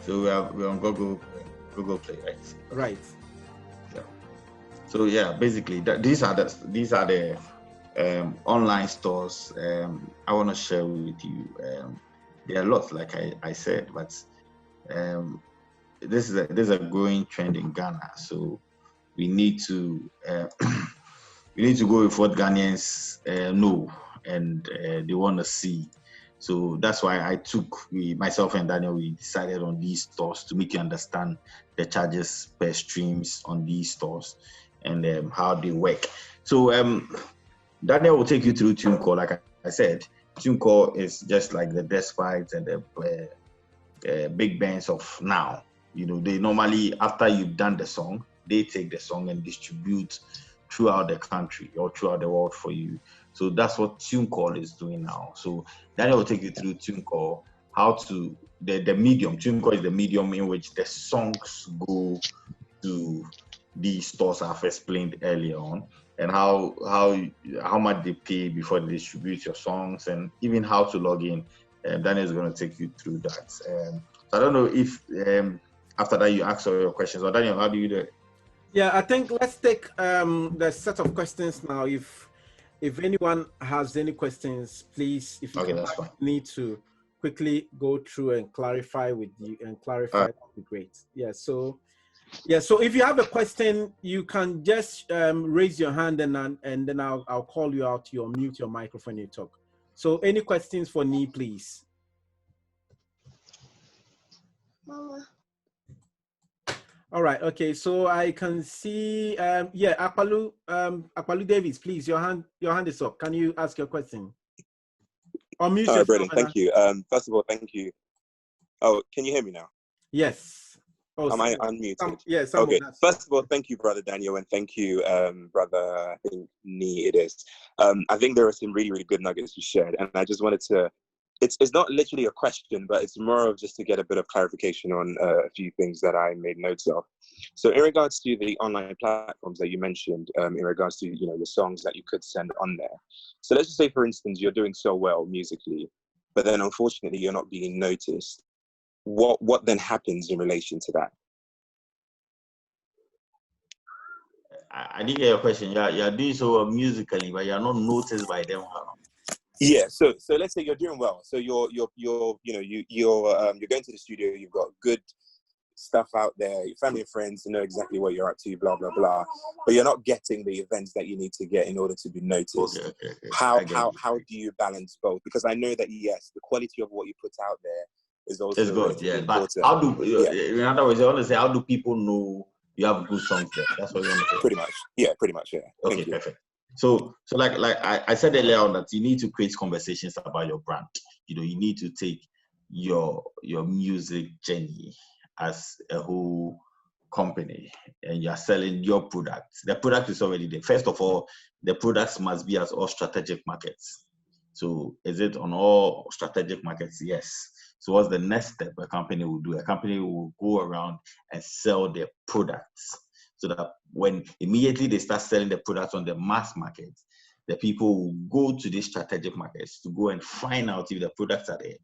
So we're on Google Play, right? Right. Yeah. So yeah, basically these are the online stores I want to share with you. There are lots, like I said, but this is a growing trend in Ghana. So we need to we need to go with what Ghanaians know and they want to see. So that's why myself and Daniel, we decided on these stores to make you understand the charges per streams on these stores and how they work. So Daniel will take you through Tunecore. Like I said, Tunecore is just like the Despites and the big bands of now. They normally, after you've done the song, they take the song and distribute throughout the country or throughout the world for you. So that's what Tunecore is doing now. So Daniel will take you through Tunecore, how to the medium. Tunecore is the medium in which the songs go to these stores I've explained earlier on, and how much they pay before they distribute your songs, and even how to log in. Daniel is going to take you through that. So I don't know if after that you ask all your questions, or Daniel, how do you do it? Yeah, I think let's take the set of questions now. If anyone has any questions, please, if you need to quickly go through and clarify with you and clarify, that would be great. So if you have a question, you can just raise your hand and then I'll call you out. You unmute your microphone and you talk. So any questions for Nii, please? Mama. All right. Okay. So I can see. Akwalu Davis, please. Your hand is up. Can you ask your question? Unmute yourself. Brilliant. Thank you. First of all, thank you. Oh, can you hear me now? Yes. Oh, am I unmuted? Yes. Okay. First of all, thank you, Brother Daniel, and thank you, Brother Nii. It is. I think there are some really, really good nuggets you shared, and I just wanted to. It's not literally a question, but it's more of just to get a bit of clarification on a few things that I made notes of. So in regards to the online platforms that you mentioned, in regards to the songs that you could send on there. So let's just say, for instance, you're doing so well musically, but then unfortunately you're not being noticed. What then happens in relation to that? I didn't hear your question. You're doing so well musically, but you're not noticed by them. Yeah, so let's say you're doing well. So you're going to the studio. You've got good stuff out there. Your family and friends know exactly what you're up to. Blah blah blah. But you're not getting the events that you need to get in order to be noticed. Okay. How do you balance both? Because I know that yes, the quality of what you put out there is also good. Yeah, important. But how do in other words, I want to say, how do people know you have good songs there? That's what you want to say. Pretty much. Yeah. Okay, perfect. So like I said earlier on, that you need to create conversations about your brand. You need to take your music journey as a whole company, and you're selling your product. The product is already there. First of all, the products must be at all strategic markets. So is it on all strategic markets? Yes. So what's the next step a company will do? A company will go around and sell their products, so that when immediately they start selling the products on the mass market, the people will go to these strategic markets to go and find out if the products are there.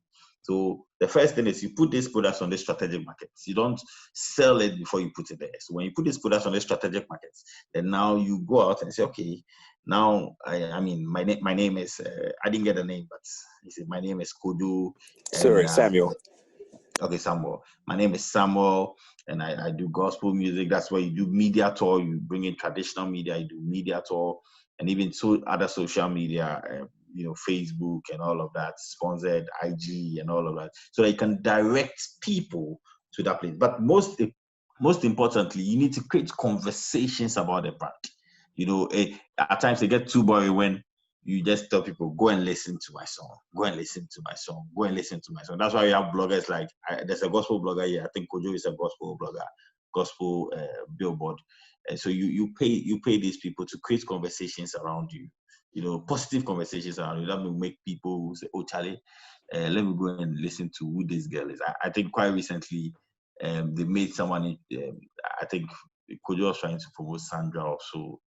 So the first thing is you put these products on the strategic markets. You don't sell it before you put it there. So when you put these products on the strategic markets, then now you go out and say, okay, now my name is I didn't get a name, but he said my name is Kodu. Sorry, Samuel. Okay, Samuel. My name is Samuel, and I do gospel music. That's why you do media tour. You bring in traditional media. You do media tour, and even other social media. Facebook and all of that, sponsored IG and all of that, so that you can direct people to that place. But most importantly, you need to create conversations about the brand. At times they get too boring when you just tell people, go and listen to my song, go and listen to my song, go and listen to my song. That's why you have bloggers like, there's a gospel blogger here. I think Kojo is a gospel blogger, gospel billboard. And so you pay these people to create conversations around you. Positive conversations around you. That will make people say, oh, Charlie, let me go and listen to who this girl is. I think quite recently, they made someone, I think Kojo was trying to promote Sandra also.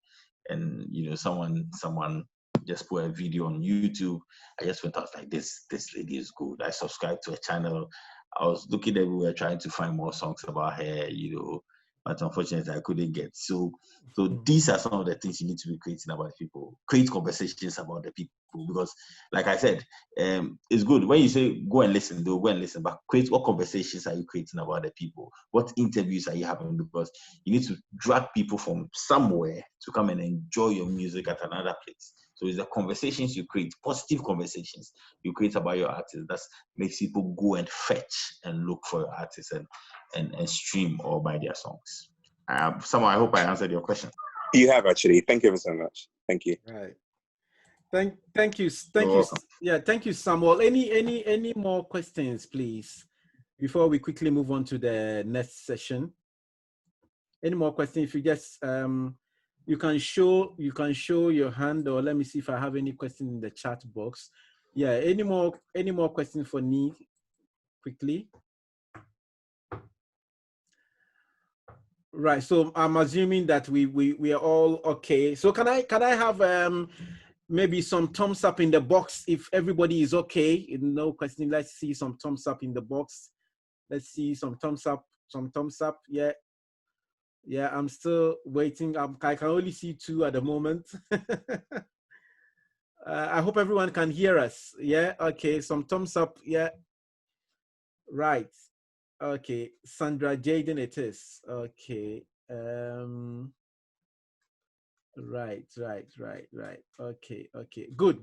And, someone just put a video on YouTube. I just went out like, this lady is good. I subscribed to a channel. I was looking everywhere trying to find more songs about her, you know, but unfortunately I couldn't get. So these are some of the things you need to be creating about people. Create conversations about the people, because like I said, it's good when you say go and listen, they'll go and listen, but create what conversations are you creating about the people? What interviews are you having? Because you need to drag people from somewhere to come and enjoy your music at another place. So it's the conversations you create, positive conversations you create about your artist that makes people go and fetch and look for your artist and stream or buy their songs. Somehow, I hope I answered your question. You have actually. Thank you so much. Thank you. Right. Thank you. Yeah, thank you, Samuel. Any more questions, please, before we quickly move on to the next session? Any more questions? If you just you can show your hand, or let me see if I have any questions in the chat box. Yeah, any more questions for Nii quickly? Right. So I'm assuming that we are all okay. So can I have maybe some thumbs up in the box if everybody is okay? No question. Let's see some thumbs up in the box. Let's see some thumbs up. Some thumbs up. Yeah. Yeah. I'm still waiting. I can only see 2 at the moment. I hope everyone can hear us. Yeah. Okay. Some thumbs up. Yeah. Right. Okay. Sandra Jaden it is. Okay. Right. Okay. Good.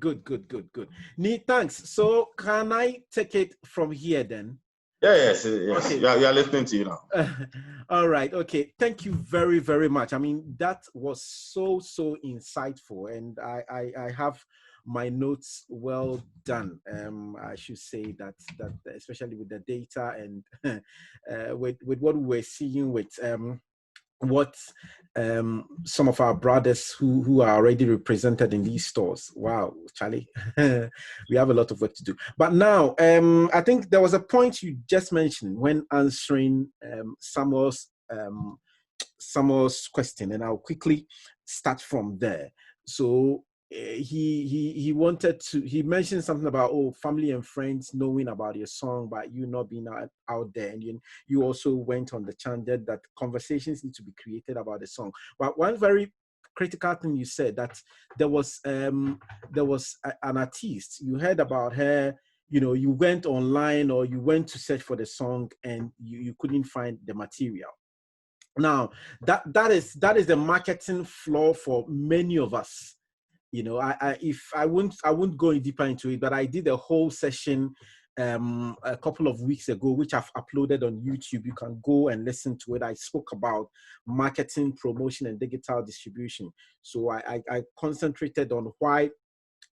Nii, thanks. So can I take it from here then? Yes. Okay. We are listening to you now. All right. Okay. Thank you very, very much. I mean, that was so insightful, and I have my notes well done. I should say that especially with the data and with what we were seeing with what some of our brothers who are already represented in these stores. Wow, Charlie, we have a lot of work to do. But now, I think there was a point you just mentioned when answering Samuel's question, and I'll quickly start from there. So he mentioned something about family and friends knowing about your song but you not being out there, and you also went on the channel that conversations need to be created about the song. But one very critical thing you said, that there was an artiste, you heard about her, you went online or you went to search for the song and you couldn't find the material. Now that is the marketing flaw for many of us. I won't go deeper into it, but I did a whole session a couple of weeks ago, which I've uploaded on YouTube. You can go and listen to it. I spoke about marketing, promotion, and digital distribution. So I concentrated on why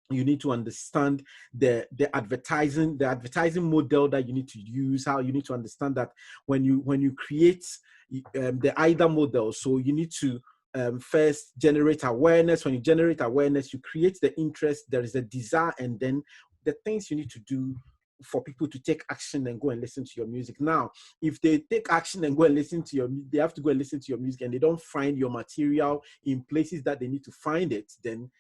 you need to understand the advertising model that you need to use, how you need to understand that when you create the either model. So you need to first generate awareness. When you generate awareness, you create the interest, there is a desire, and then the things you need to do for people to take action and go and listen to your music. Now, if they take action and go and listen to they have to go and listen to your music and they don't find your material in places that they need to find it, then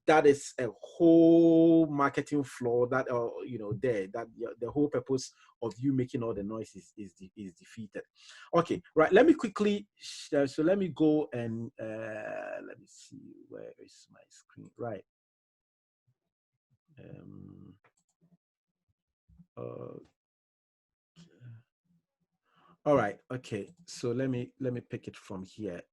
that is a whole marketing flaw that the whole purpose of you making all the noise is defeated. Okay, right, let me quickly so let me go and let me see, where is my screen? Right. All right, okay, so let me pick it from here.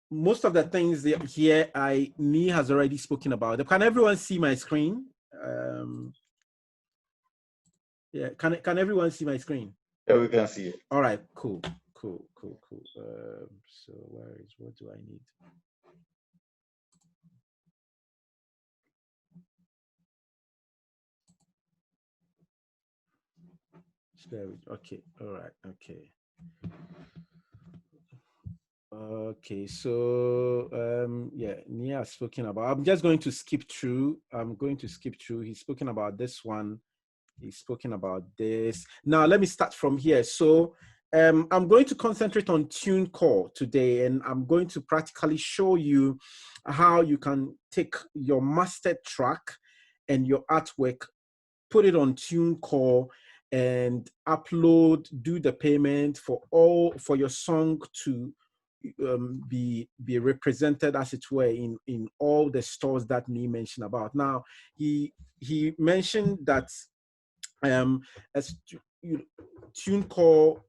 Most of the things here Nii has already spoken about. Can everyone see my screen? Yeah, can everyone see my screen? Yeah, we can see it. All right, cool. So what do I need? Okay, all right, okay. Okay, so yeah, Nii has spoken about. I'm just going to skip through. He's spoken about this one. He's spoken about this. Now let me start from here. So I'm going to concentrate on Tunecore today, and I'm going to practically show you how you can take your master track and your artwork, put it on Tunecore, and upload, do the payment for your song to be represented, as it were, in all the stores that Nii mentioned about. Now, he mentioned that as Tunecore,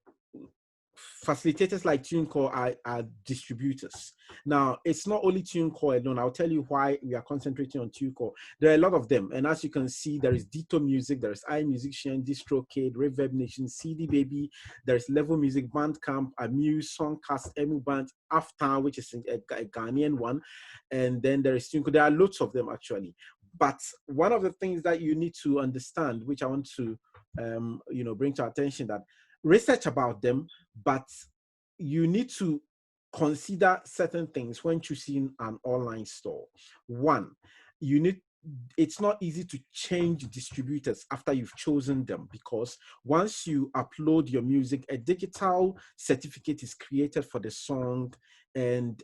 facilitators like Tunecore are distributors. Now, it's not only Tunecore alone. I'll tell you why we are concentrating on Tunecore. There are a lot of them. And as you can see, there is Ditto Music, there is iMusician, DistroKid, Reverb Nation, CD Baby, there's Level Music, Bandcamp, Amuse, Songcast, Emu Band, After, which is a Ghanaian one. And then there is Tunecore. There are lots of them, actually. But one of the things that you need to understand, which I want to bring to our attention, that research about them, but you need to consider certain things when choosing an online store. One, it's not easy to change distributors after you've chosen them, because once you upload your music, a digital certificate is created for the song, and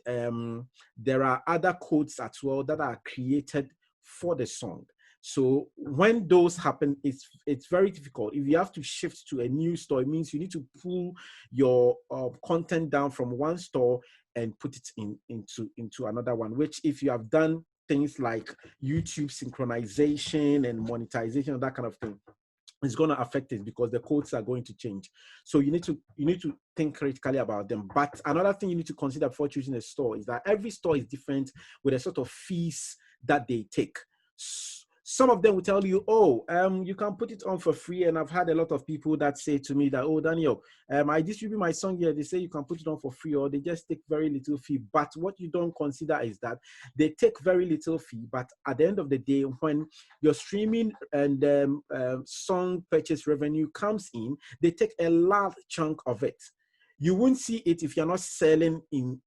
there are other codes as well that are created for the song. So when those happen, it's very difficult. If you have to shift to a new store, it means you need to pull your content down from one store and put it into another one, which, if you have done things like YouTube synchronization and monetization and that kind of thing, it's going to affect it, because the codes are going to change. So you need to think critically about them. But another thing you need to consider before choosing a store is that every store is different with a sort of fees that they take. Some of them will tell you, oh, you can put it on for free. And I've had a lot of people that say to me that, oh, Daniel, I distribute my song here. They say you can put it on for free, or they just take very little fee. But what you don't consider is that they take very little fee. But at the end of the day, when your streaming and song purchase revenue comes in, they take a large chunk of it. You won't see it if you're not selling in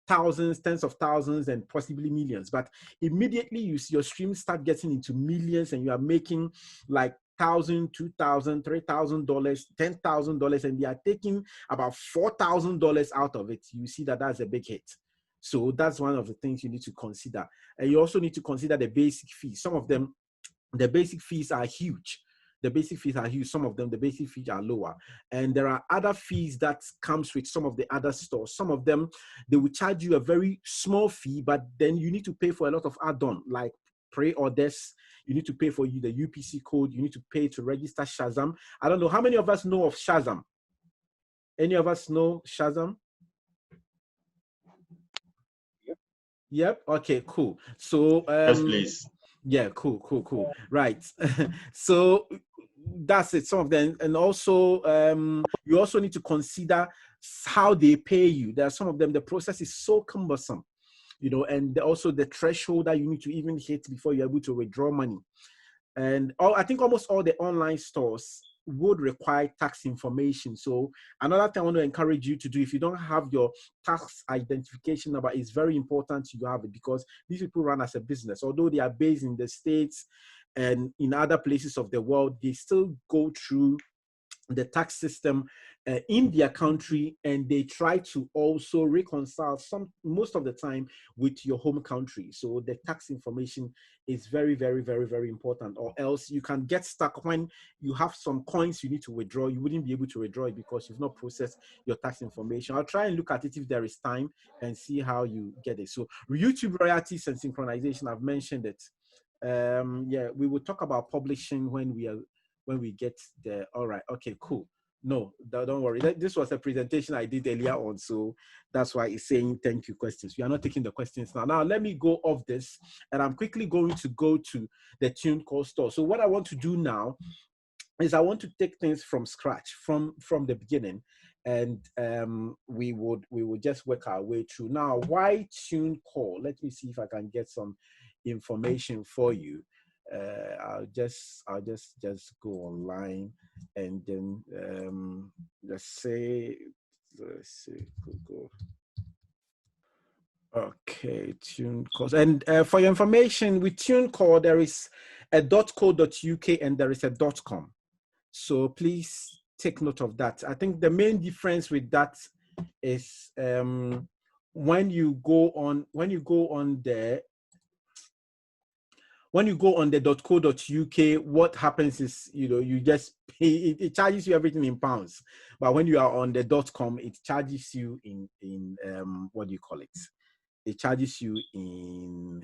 thousands, tens of thousands, and possibly millions. But immediately you see your streams start getting into millions, and you are making like $1,000, $2,000, $3,000, $10,000, and they are taking about $4,000 out of it. You see that that's a big hit. So that's one of the things you need to consider. And you also need to consider the basic fees. Some of them, the basic fees are huge. The basic fees are huge. Some of them, the basic fees are lower. And there are other fees that comes with some of the other stores. Some of them, they will charge you a very small fee, but then you need to pay for a lot of add-on, like pre-orders. You need to pay for the UPC code. You need to pay to register Shazam. I don't know. How many of us know of Shazam? Any of us know Shazam? Yep. Okay, cool. So, yes, please. Yeah, cool. Right. So that's it. Some of them. And also, you also need to consider how they pay you. There are some of them, the process is so cumbersome, and also the threshold that you need to even hit before you're able to withdraw money. And I think almost all the online stores would require tax information. So another thing I want to encourage you to do, if you don't have your tax identification number, it's very important you have it, because these people run as a business. Although they are based in the States and in other places of the world, they still go through the tax system in their country, and they try to also reconcile most of the time with your home country. So the tax information is very, very, very, very important, or else you can get stuck when you have some coins you need to withdraw. You wouldn't be able to withdraw it because you've not processed your tax information. I'll try and look at it if there is time and see how you get it. So YouTube royalties and synchronization, I've mentioned it. Yeah, we will talk about publishing when we get there. All right. Okay, cool. No, don't worry. This was a presentation I did earlier on, so that's why it's saying thank you questions. We are not taking the questions now. Now, let me go off this, and I'm quickly going to go to the Tunecore store. So what I want to do now is I want to take things from scratch, from the beginning, and we would just work our way through. Now, why Tunecore? Let me see if I can get some information for you. I'll just go online, and then let's see, Google. Okay, Tunecore. And for your information, with Tunecore, there is a .co.uk and there is a .com. So please take note of that. I think the main difference with that is when you go on there, when you go on the .co.uk, what happens is, you just pay, it charges you everything in pounds. But when you are on the .com, it charges you in what do you call it? It charges you in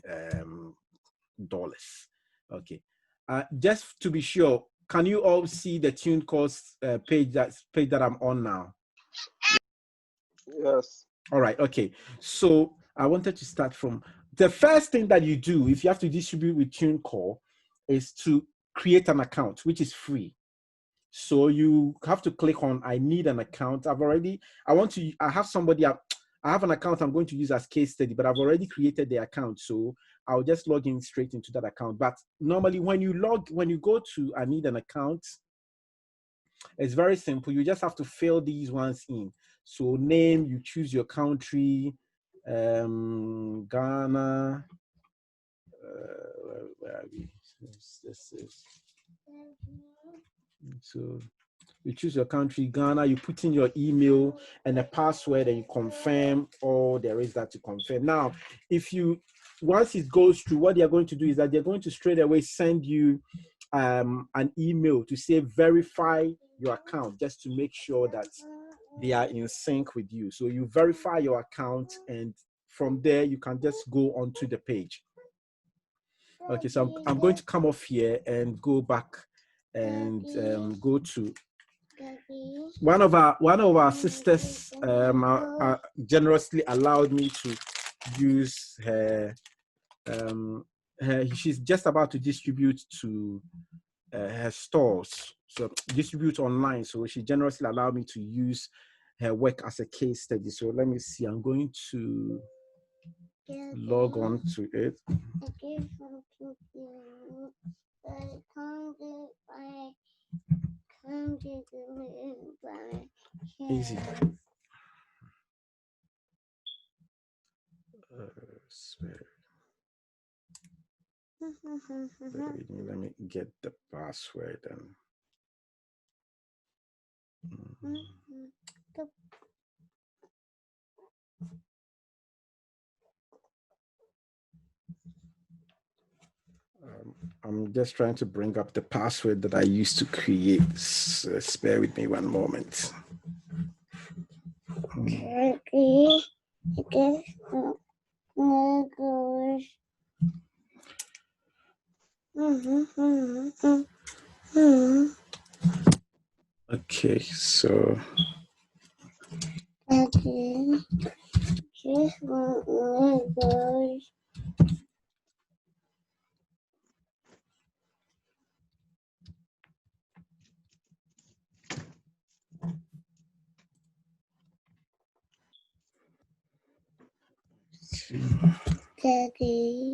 dollars. Okay. Just to be sure, can you all see the Tunecore's page that I'm on now? Yes. All right. Okay. So I wanted to start from the first thing that you do if you have to distribute with Tunecore is to create an account, which is free. So you have to click on I need an account. I have an account I'm going to use as case study, but I've already created the account. So I'll just log in straight into that account. But normally when you go to I need an account, it's very simple. You just have to fill these ones in. So name, you choose your country, Ghana. Where are we? This is. So you choose your country, Ghana, you put in your email and a password and you confirm all there is that to confirm. Now, once it goes through, what they're going to do is that they're going to straight away send you an email to say verify your account, just to make sure that they are in sync with you. So you verify your account, and from there you can just go onto the page. Okay, so I'm going to come off here and go back and go to one of our sisters. Generously allowed me to use her. She's just about to distribute to her stores, so distribute online. So she generously allowed me to use her work as a case study. So let me see. I'm going to log on to it. Easy. Let me get the password and. I'm just trying to bring up the password that I used to create. Spare with me one moment. Okay, so.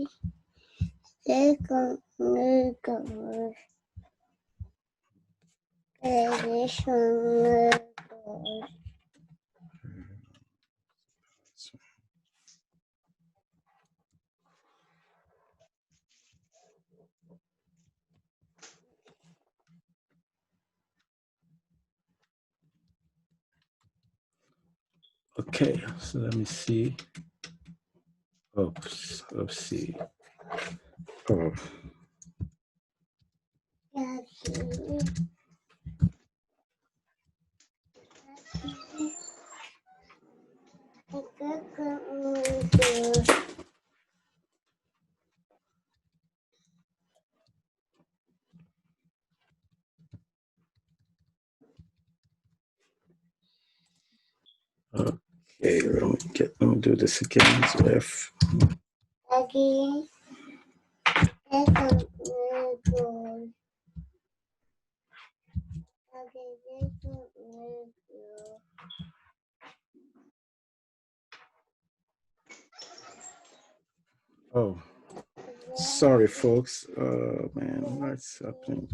Daddy, okay, so let me see. Oops, oopsie. Oh. Okay, let me do this again. So F. Oh, sorry, folks. Man, what's happening?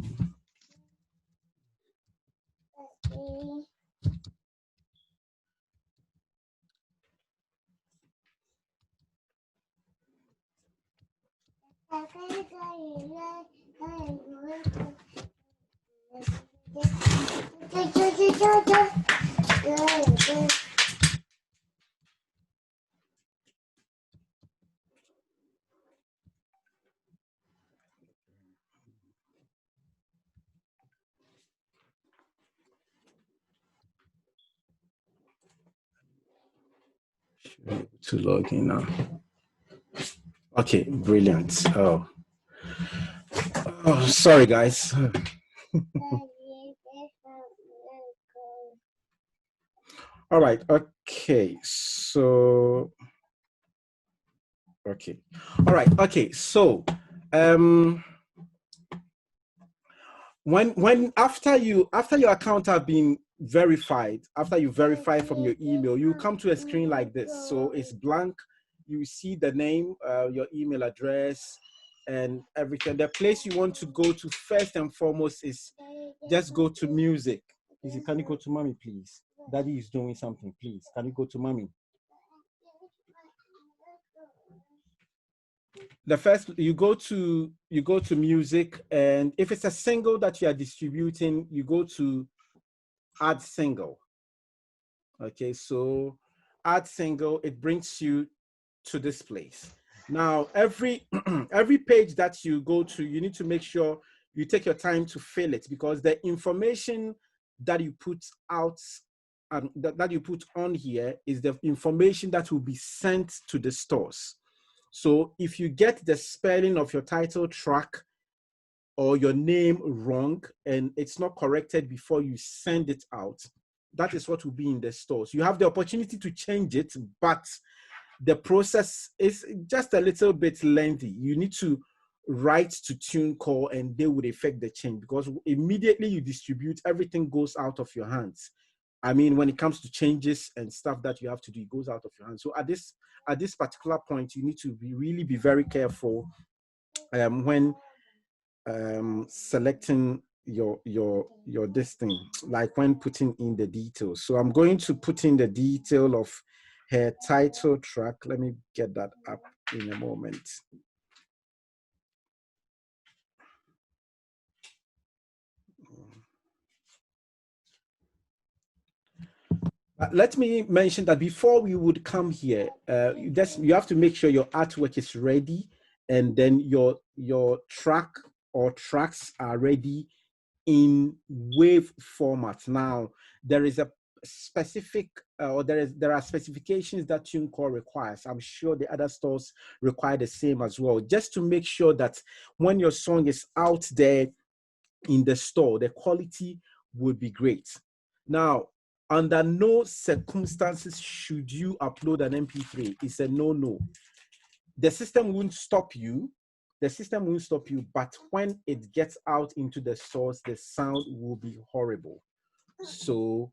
To log in now. Okay, brilliant. Oh, sorry, guys. All right. Okay. So. Okay. All right. Okay. So, when after your account have been verified, after you verify from your email, you come to a screen like this. So it's blank. You see the name, your email address, and everything. The place you want to go to first and foremost is just go to music. Izzy, can you go to mommy, please? Daddy is doing something, please. Can you go to mommy? The first, you go to music, and if it's a single that you are distributing, you go to add single. Okay, so add single, it brings you to this place. Now, every page that you go to, you need to make sure you take your time to fill it, because the information that you put out that you put on here is the information that will be sent to the stores. So if you get the spelling of your title track or your name wrong and it's not corrected before you send it out, that is what will be in the stores. You have the opportunity to change it, but the process is just a little bit lengthy. You need to write to Tunecore and they would effect the change, because immediately you distribute, everything goes out of your hands. I mean, when it comes to changes and stuff that you have to do, it goes out of your hands. So at this particular point, you need to really be very careful when selecting your this thing, like when putting in the details. So I'm going to put in the detail of her title track. Let me get that up in a moment. Let me mention that before we would come here, you have to make sure your artwork is ready, and then your track or tracks are ready in wave format. Now, there is a specific, or there are specifications that Tunecore requires. I'm sure the other stores require the same as well, just to make sure that when your song is out there in the store, the quality would be great. Now, under no circumstances should you upload an MP3. It's a no-no. The system won't stop you. The system won't stop you, but when it gets out into the source, the sound will be horrible. So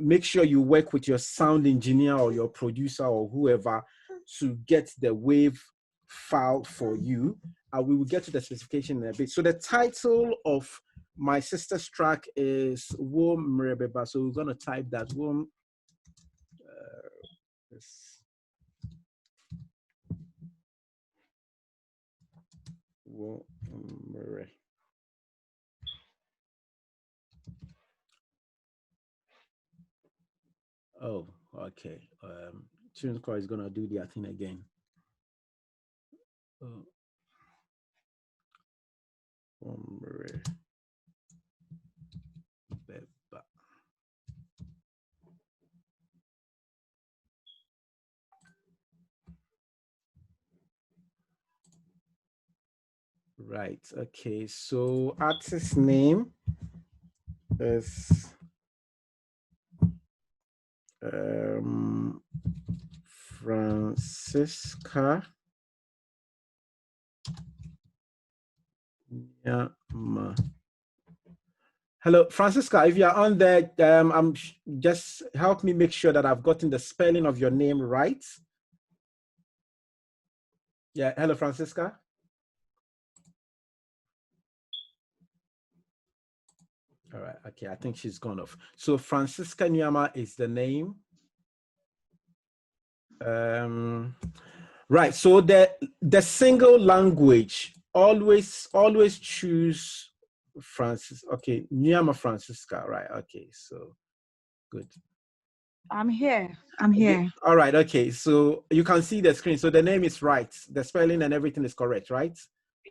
make sure you work with your sound engineer or your producer or whoever to get the wave file for you. We will get to the specification in a bit. So the title of my sister's track is Wom Mrebeba. So we're going to type that Wom. Oh, okay. Tunecore is going to do their thing again. Right. Okay. So artist name is Francisca. Yeah. Hello, Francisca. If you're on there, I'm just help me make sure that I've gotten the spelling of your name right. Yeah. Hello, Francisca. All right. Okay. I think she's gone off. So Francisca Nyama is the name. Right. So the single language, always choose Francis. Okay. Nyama Francisca. Right. Okay. So good. I'm here. I'm here. Okay. All right. Okay. So you can see the screen. So the name is right. The spelling and everything is correct, right?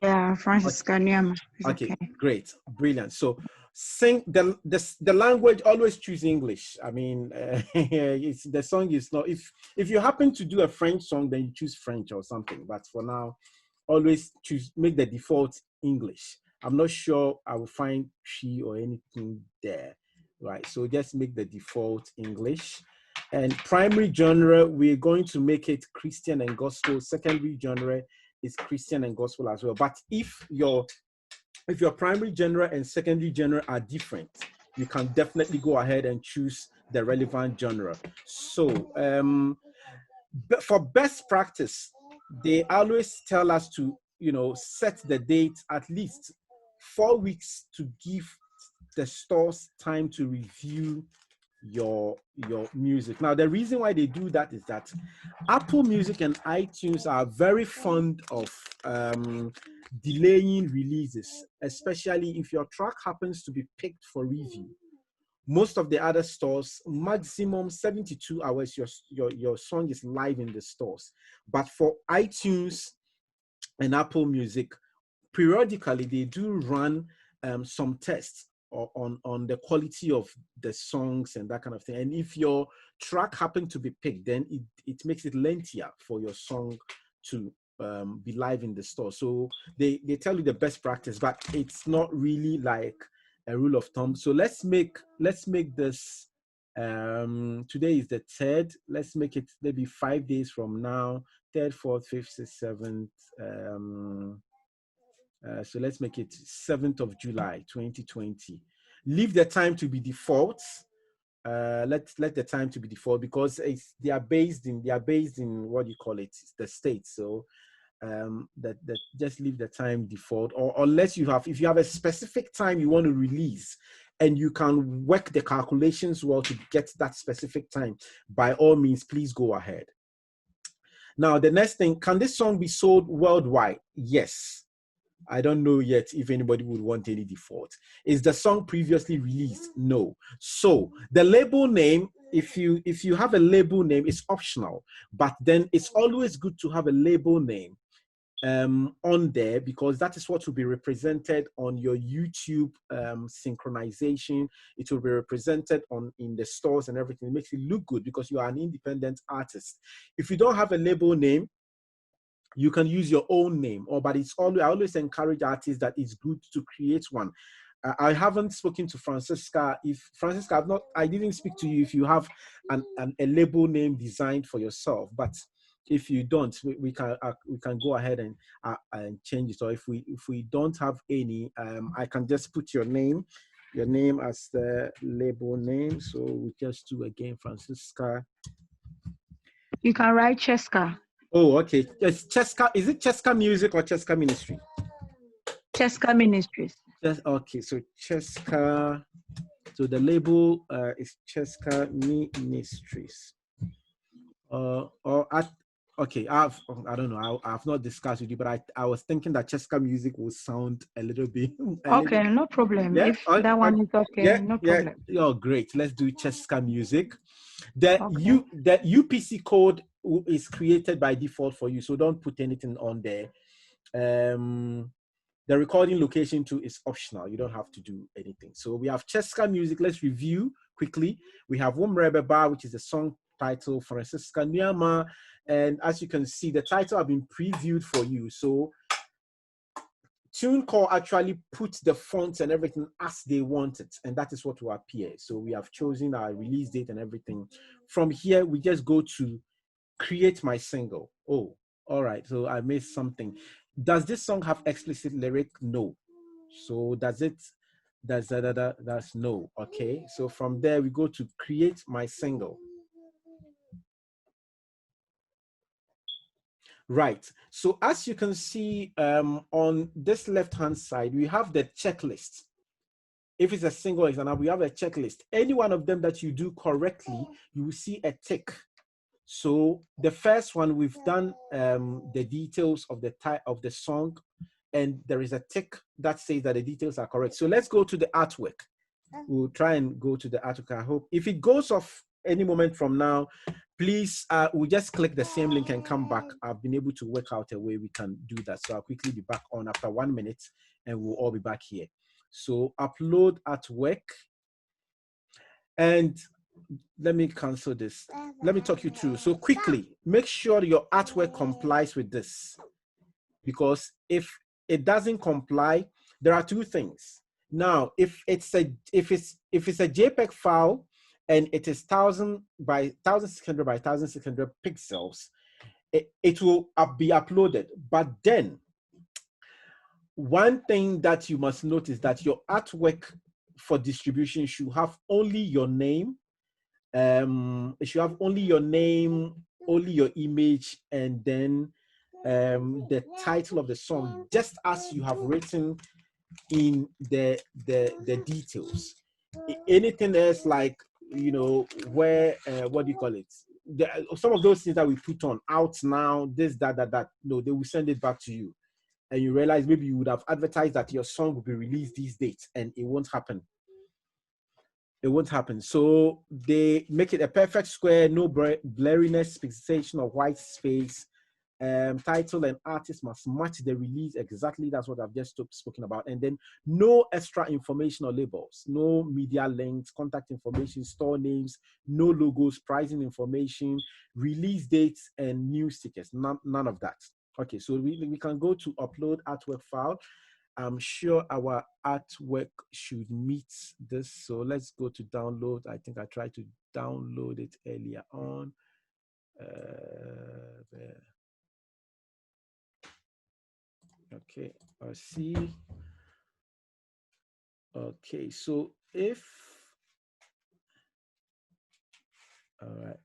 Yeah, Francisca Nyama. Okay, great, brilliant. So sing the language. Always choose English. I mean, it's, the song is not. If you happen to do a French song, then you choose French or something. But for now, always make the default English. I'm not sure I will find she or anything there, right? So just make the default English. And primary genre, we're going to make it Christian and gospel. Secondary genre is Christian and gospel as well. But if your primary genre and secondary genre are different, you can definitely go ahead and choose the relevant genre. So for best practice, they always tell us to, set the date at least 4 weeks to give the stores time to review your music. Now, the reason why they do that is that Apple Music and iTunes are very fond of delaying releases, especially if your track happens to be picked for review. Most of the other stores, maximum 72 hours, your song is live in the stores. But for iTunes and Apple Music, periodically they do run some tests on the quality of the songs and that kind of thing. And if your track happened to be picked, then it makes it lengthier for your song to be live in the store. So they tell you the best practice, but it's not really like a rule of thumb. So let's make this today is the 3rd. Let's make it maybe 5 days from now, 3rd, 4th, 5th, 6th, 7th. So let's make it 7th of July, 2020. Leave the time to be default. Let the time to be default, because they are based in what do you call it, the States. So that just leave the time default, or unless if you have a specific time you want to release and you can work the calculations well to get that specific time, by all means, please go ahead. Now, the next thing, can this song be sold worldwide? Yes. I don't know yet if anybody would want any default. Is the song previously released? No. So the label name, if you have a label name, it's optional, but then it's always good to have a label name on there, because that is what will be represented on your YouTube synchronization. It will be represented in the stores and everything. It makes it look good because you are an independent artist. If you don't have a label name, you can use your own name, but I always encourage artists that it's good to create one. I haven't spoken to Francisca. If Francisca, I didn't speak to you if you have a label name designed for yourself. But if you don't, we can go ahead and change it. Or if we don't have any, I can just put your name as the label name. So we just do again, Francisca. You can write Cheska. Oh, okay. Yes, Cheska. Is it Cheska Music or Cheska Ministry? Cheska Ministries. Okay, so Cheska. So the label is Cheska Ministries. Okay. I don't know. I've not discussed with you, but I was thinking that Cheska Music will sound a little bit. Okay, no problem. Yeah? If that one is okay, yeah, no problem. Yeah. Oh, great. Let's do Cheska Music. The UPC code is created by default for you, so don't put anything on there. The recording location too is optional. You don't have to do anything. So we have Cheska Music. Let's review quickly. We have Wumrebe Bar, which is the song title, Francisca Nyama. And as you can see, the title have been previewed for you. So Tunecore actually puts the fonts and everything as they want it, and that is what will appear. So we have chosen our release date and everything. From here, we just go to create my single. Oh, all right. So I missed something. Does this song have explicit lyric? No. So that's no. Okay. So from there, we go to create my single. Right. So as you can see on this left-hand side, we have the checklist. If it's a single example, we have a checklist. Any one of them that you do correctly, you will see a tick. So the first one, we've done the details of the type of the song, and there is a tick that says that the details are correct. So let's go to the artwork. We'll try and go to the artwork. I hope if it goes off any moment from now, please, we'll just click the same link and come back. I've been able to work out a way we can do that. So I'll quickly be back on after 1 minute and we'll all be back here. So upload artwork. And let me cancel this. Let me talk you through. So quickly, make sure your artwork complies with this. Because if it doesn't comply, there are two things. Now, if it's a JPEG file and it is 1000 by 1600 by 1600 pixels, it will be uploaded. But then, one thing that you must note is that your artwork for distribution should have only your name. It should have only your name, only your image, and then the title of the song, just as you have written in the details. Anything else, like, you know, where what do you call it? Some of those things that we put on out now, this, that, no, they will send it back to you, and you realize maybe you would have advertised that your song will be released these dates, and it won't happen. It won't happen. So they make it a perfect square, no blurriness, pixelation or white space. Title and artist must match the release exactly. That's what I've just spoken about. And then no extra information or labels, no media links, contact information, store names, no logos, pricing information, release dates, and new stickers. None of that. Okay, so we can go to upload artwork file. I'm sure our artwork should meet this. So let's go to download. I think I tried to download it earlier on. There. Okay, let's see. Okay, so if, all right,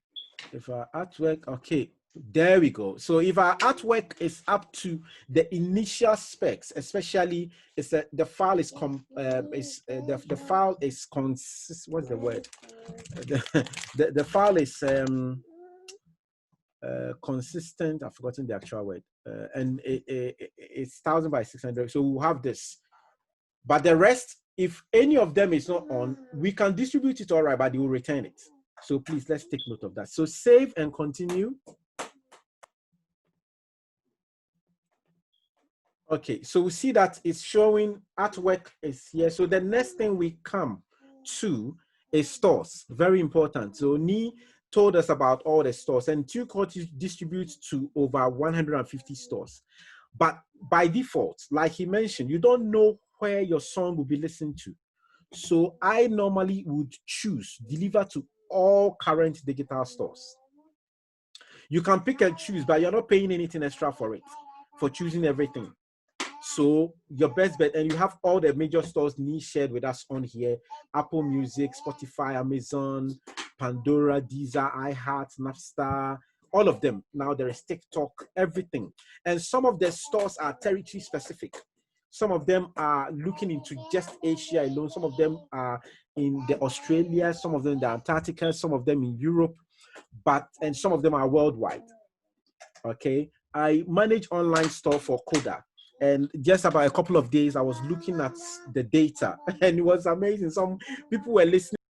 if our artwork, okay, there we go. So if our artwork is up to the initial specs, especially is that the file is the file is consist. What's the word? The file is consistent. I've forgotten the actual word. And it's 1000 by 600. So we'll have this. But the rest, if any of them is not on, we can distribute it all right, but they will return it. So please, let's take note of that. So save and continue. Okay, so we see that it's showing artwork is here. So the next thing we come to is stores. Very important. So Nii told us about all the stores, and Tunecore distributes to over 150 stores. But by default, like he mentioned, you don't know where your song will be listened to. So I normally would choose deliver to all current digital stores. You can pick and choose, but you're not paying anything extra for it, for choosing everything. So your best bet, and you have all the major stores Nii shared with us on here: Apple Music, Spotify, Amazon, Pandora, Deezer, iHeart, Napster, all of them. Now there is TikTok, everything. And some of the stores are territory specific. Some of them are looking into just Asia alone. Some of them are in the Australia, some of them in the Antarctica, some of them in Europe, and some of them are worldwide. Okay, I manage online store for Coda. And just about a couple of days, I was looking at the data, and it was amazing. Some people were listening